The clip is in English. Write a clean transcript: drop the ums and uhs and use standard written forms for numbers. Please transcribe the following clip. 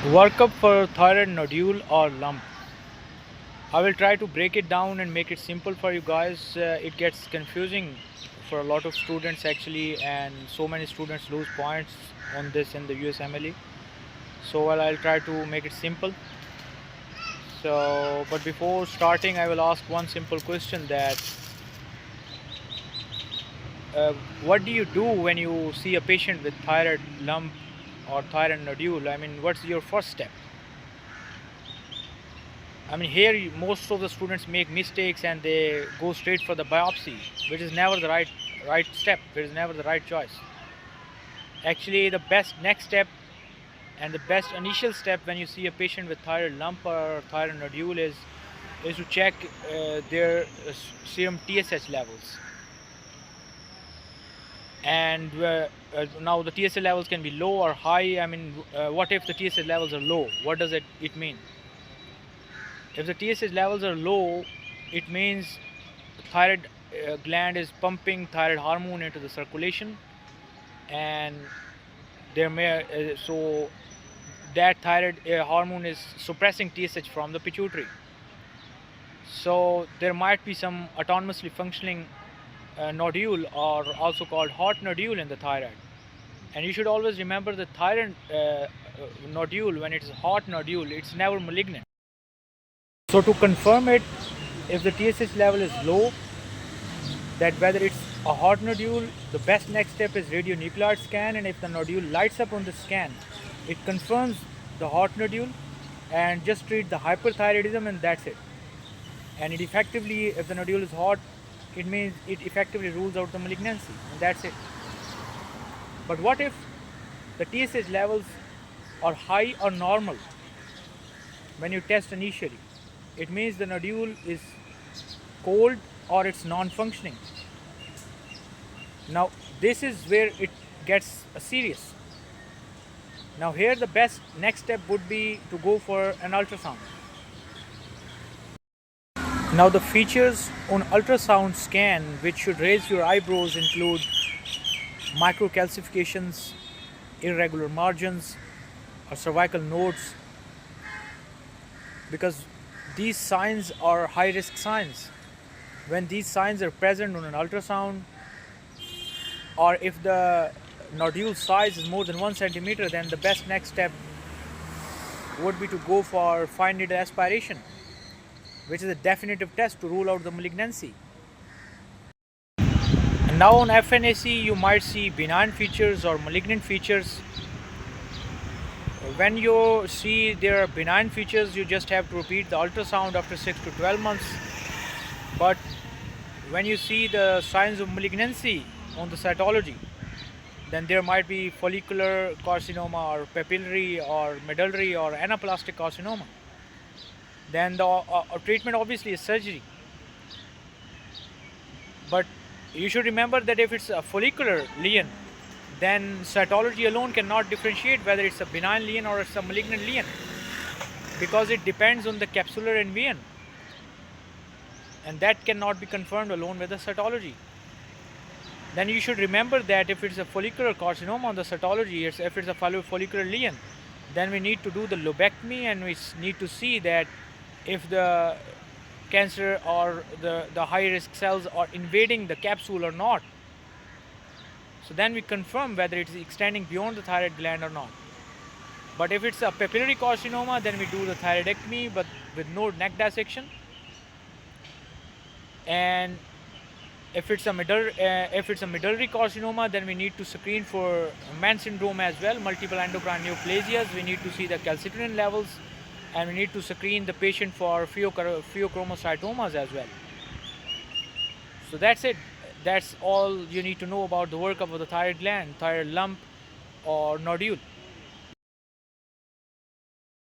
Workup for thyroid nodule or lump. I will try to break it down and make it simple for you guys. It gets confusing for a lot of students actually, and so many students lose points on this in the USMLE. So I'll try to make it simple. But before starting, I will ask one simple question: that uh, what do you do when you see a patient with thyroid lump or thyroid nodule? I mean, what's your first step? I mean, here most of the students make mistakes and they go straight for the biopsy, which is never the right step. Which is never the right choice. Actually, the best next step and the best initial step when you see a patient with thyroid lump or thyroid nodule is to check their serum TSH levels. And now the TSH levels can be low or high. I mean, what if the TSH levels are low? What does it mean? If the TSH levels are low, it means the thyroid gland is pumping thyroid hormone into the circulation, and so that thyroid hormone is suppressing TSH from the pituitary. So there might be some autonomously functioning nodule, or also called hot nodule, in the thyroid. And you should always remember the thyroid nodule, when it's a hot nodule, it's never malignant. So to confirm it, if the TSH level is low, that whether it's a hot nodule, the best next step is radionuclide scan, and if the nodule lights up on the scan, it confirms the hot nodule, and just treat the hyperthyroidism, and that's it. And it effectively, if the nodule is hot, it means it effectively rules out the malignancy, and that's it. But what if the TSH levels are high or normal when you test initially? It means the nodule is cold or it's non-functioning. Now this is where it gets serious. Now here the best next step would be to go for an ultrasound. Now the features on ultrasound scan which should raise your eyebrows include microcalcifications, irregular margins, or cervical nodes, because these signs are high risk signs. When these signs are present on an ultrasound, or if the nodule size is more than 1 centimeter, then the best next step would be to go for fine needle aspiration, which is a definitive test to rule out the malignancy. And now on FNAC you might see benign features or malignant features. When you see there are benign features, you just have to repeat the ultrasound after 6 to 12 months. But when you see the signs of malignancy on the cytology, then there might be follicular carcinoma or papillary or medullary or anaplastic carcinoma. Then the treatment obviously is surgery. But you should remember that if it's a follicular lesion, then cytology alone cannot differentiate whether it's a benign lesion or it's a malignant lesion, because it depends on the capsular environment, and that cannot be confirmed alone with the cytology. Then you should remember that if it's a follicular carcinoma on the cytology, if it's a follicular lesion, then we need to do the lobectomy, and we need to see that if the cancer or the high risk cells are invading the capsule or not. So then we confirm whether it is extending beyond the thyroid gland or not. But if it's a papillary carcinoma, then we do the thyroidectomy, but with no neck dissection. And if it's a medullary carcinoma, then we need to screen for Mann syndrome as well, multiple endocrine neoplasias. We need to see the calcitonin levels, and we need to screen the patient for pheochromocytomas as well. So that's it. That's all you need to know about the workup of the thyroid gland, thyroid lump or nodule.